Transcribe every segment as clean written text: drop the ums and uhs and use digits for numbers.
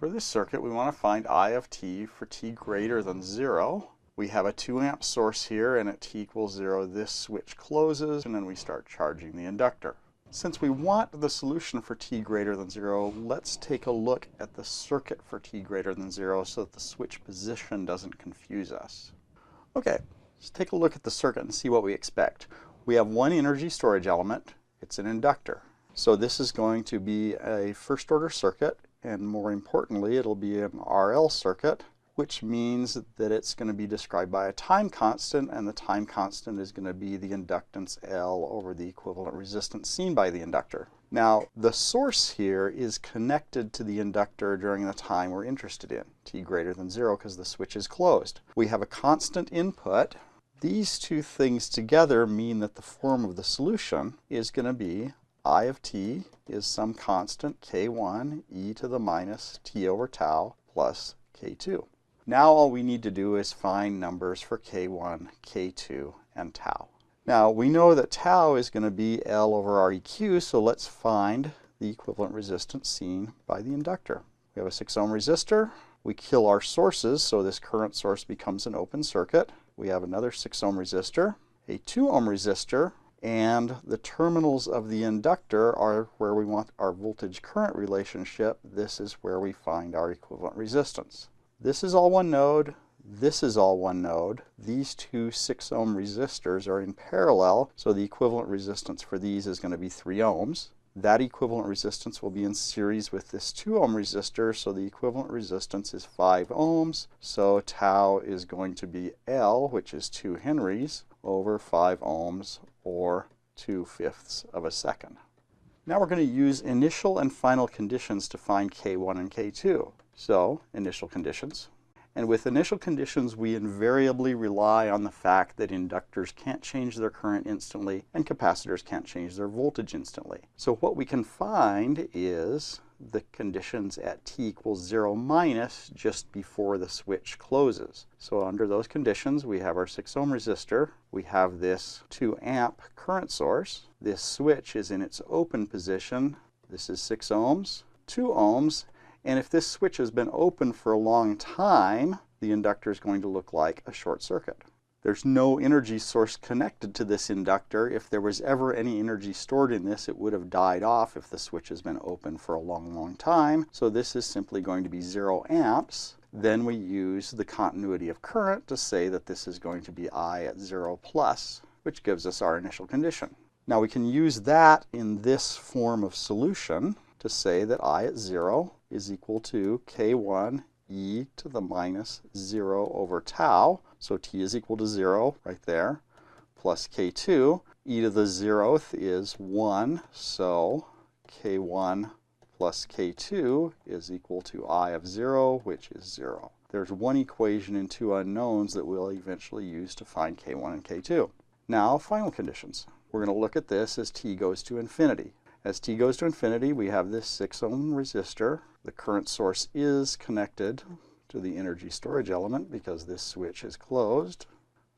For this circuit, we want to find I of t for t greater than 0. We have a 2 amp source here, and at t equals 0, this switch closes, and then we start charging the inductor. Since we want the solution for t greater than 0, let's take a look at the circuit for t greater than 0 so that the switch position doesn't confuse us. Okay, let's take a look at the circuit and see what we expect. We have one energy storage element. It's an inductor. So this is going to be a first order circuit, and more importantly, it'll be an RL circuit, which means that it's going to be described by a time constant, and the time constant is going to be the inductance L over the equivalent resistance seen by the inductor. Now, the source here is connected to the inductor during the time we're interested in, t greater than 0, because the switch is closed. We have a constant input. These two things together mean that the form of the solution is going to be I of t is some constant k1 e to the minus t over tau plus k2. Now all we need to do is find numbers for k1, k2, and tau. Now we know that tau is going to be L over Req, so let's find the equivalent resistance seen by the inductor. We have a 6 ohm resistor. We kill our sources, so this current source becomes an open circuit. We have another 6 ohm resistor, a 2 ohm resistor, and the terminals of the inductor are where we want our voltage-current relationship. This is where we find our equivalent resistance. This is all one node. This is all one node. These two 6 ohm resistors are in parallel, so the equivalent resistance for these is going to be 3 ohms. That equivalent resistance will be in series with this 2 ohm resistor, so the equivalent resistance is 5 ohms. So tau is going to be L, which is 2 henries, over 5 ohms, or 2/5 of a second. Now we're going to use initial and final conditions to find k1 and k2. So, initial conditions. And with initial conditions, we invariably rely on the fact that inductors can't change their current instantly and capacitors can't change their voltage instantly. So what we can find is the conditions at t equals 0 minus just before the switch closes. So under those conditions, we have our 6 ohm resistor. We have this 2 amp current source. This switch is in its open position. This is 6 ohms, 2 ohms. And if this switch has been open for a long time, the inductor is going to look like a short circuit. There's no energy source connected to this inductor. If there was ever any energy stored in this, it would have died off if the switch has been open for a long, long time. So this is simply going to be 0 amps. Then we use the continuity of current to say that this is going to be I at 0 plus, which gives us our initial condition. Now we can use that in this form of solution to say that I at 0 is equal to k1 e to the minus 0 over tau. So t is equal to 0 right there, plus k2. E to the 0th is 1, so k1 plus k2 is equal to I of 0, which is 0. There's one equation and two unknowns that we'll eventually use to find k1 and k2. Now, final conditions. We're going to look at this as t goes to infinity. As t goes to infinity, we have this 6 ohm resistor. The current source is connected to the energy storage element because this switch is closed.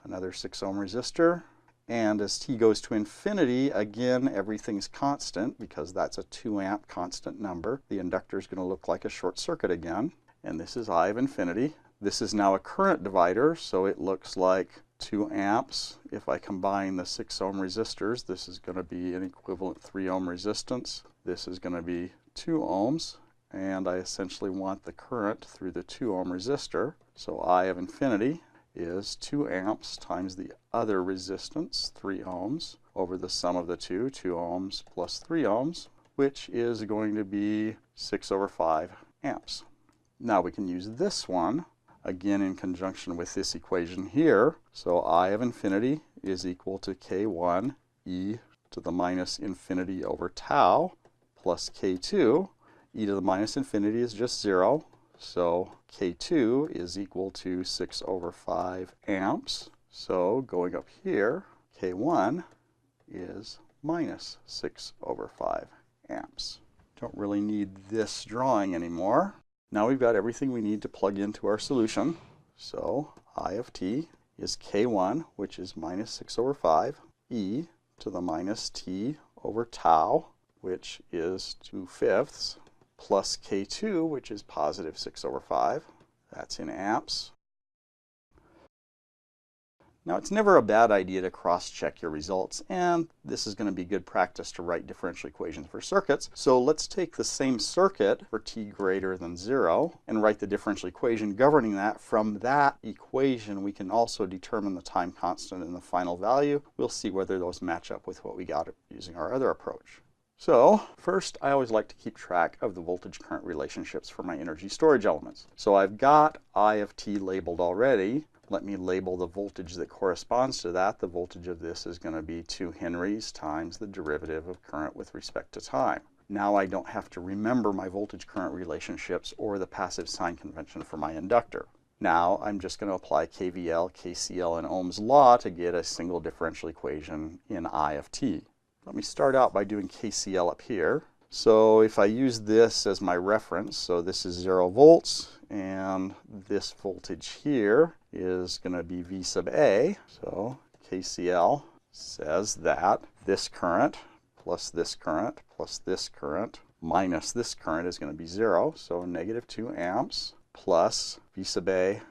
Another 6 ohm resistor. And as t goes to infinity, again, everything's constant because that's a 2 amp constant number. The inductor is going to look like a short circuit again. And this is I of infinity. This is now a current divider, so it looks like 2 amps. If I combine the 6 ohm resistors, this is going to be an equivalent 3 ohm resistance. This is going to be 2 ohms. And I essentially want the current through the 2 ohm resistor. So I of infinity is 2 amps times the other resistance, 3 ohms, over the sum of the two, 2 ohms plus 3 ohms, which is going to be 6 over 5 amps. Now we can use this one, again in conjunction with this equation here. So I of infinity is equal to k1 e to the minus infinity over tau plus k2. E to the minus infinity is just 0, so k2 is equal to 6 over 5 amps. So going up here, k1 is minus 6 over 5 amps. Don't really need this drawing anymore. Now we've got everything we need to plug into our solution. So I of t is k1, which is minus 6 over 5, e to the minus t over tau, which is 2/5. plus K2, which is positive 6 over 5. That's in amps. Now, it's never a bad idea to cross-check your results, and this is going to be good practice to write differential equations for circuits. So let's take the same circuit for t greater than 0 and write the differential equation governing that. From that equation, we can also determine the time constant and the final value. We'll see whether those match up with what we got using our other approach. So first, I always like to keep track of the voltage-current relationships for my energy storage elements. So I've got I of t labeled already. Let me label the voltage that corresponds to that. The voltage of this is going to be 2 henries times the derivative of current with respect to time. Now I don't have to remember my voltage-current relationships or the passive sign convention for my inductor. Now I'm just going to apply KVL, KCL, and Ohm's law to get a single differential equation in I of t. Let me start out by doing KCL up here. So if I use this as my reference, so this is 0 volts, and this voltage here is going to be V sub A. So KCL says that this current plus this current plus this current minus this current is going to be 0. So negative 2 amps plus V sub A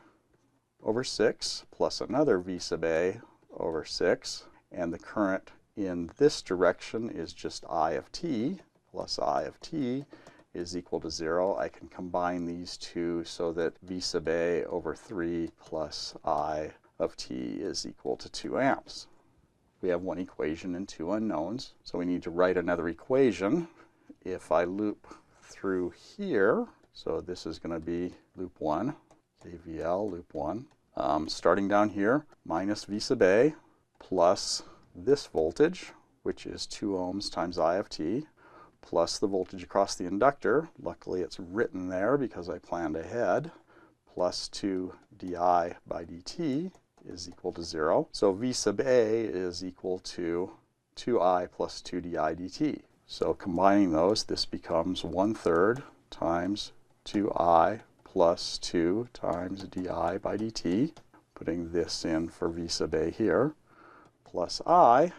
over 6 plus another V sub A over 6. And the current in this direction is just I of t plus I of t is equal to 0. I can combine these two so that V sub A over 3 plus I of t is equal to 2 amps. We have one equation and two unknowns, so we need to write another equation. If I loop through here, so this is going to be loop 1, KVL loop 1, starting down here, minus V sub A plus this voltage, which is 2 ohms times I of t, plus the voltage across the inductor. Luckily it's written there because I planned ahead, plus 2 di by dt is equal to 0. So V sub A is equal to 2i plus 2 di dt. So combining those, this becomes 1/3 times 2i plus 2 times di by dt. Putting this in for V sub A here, plus I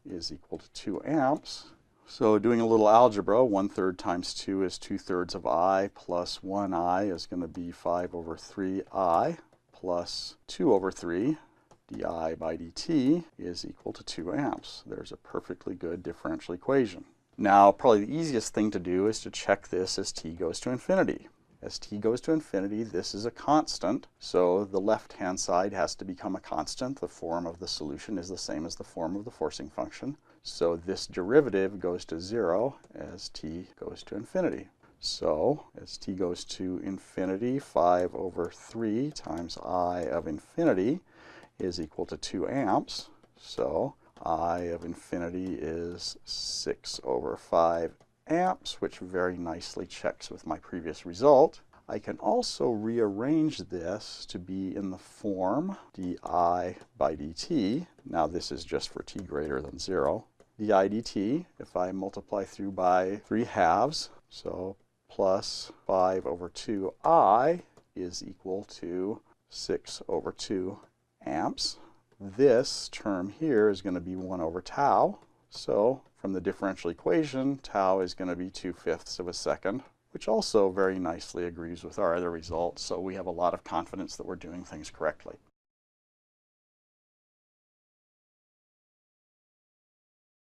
is equal to 2 amps. So doing a little algebra, 1/3 times 2 is 2/3 of I, plus 1i is going to be 5 over 3i, plus 2 over 3 di by dt is equal to 2 amps. There's a perfectly good differential equation. Now, probably the easiest thing to do is to check this as t goes to infinity. As t goes to infinity, this is a constant, so the left-hand side has to become a constant. The form of the solution is the same as the form of the forcing function. So this derivative goes to 0 as t goes to infinity. So as t goes to infinity, 5 over 3 times I of infinity is equal to 2 amps. So I of infinity is 6 over 5 amps, which very nicely checks with my previous result. I can also rearrange this to be in the form di by dt. Now this is just for t greater than 0. di dt, if I multiply through by 3/2, so plus 5 over 2i is equal to 6 over 2 amps. This term here is going to be 1 over tau. So from the differential equation, tau is going to be 2/5 of a second, which also very nicely agrees with our other results. So we have a lot of confidence that we're doing things correctly.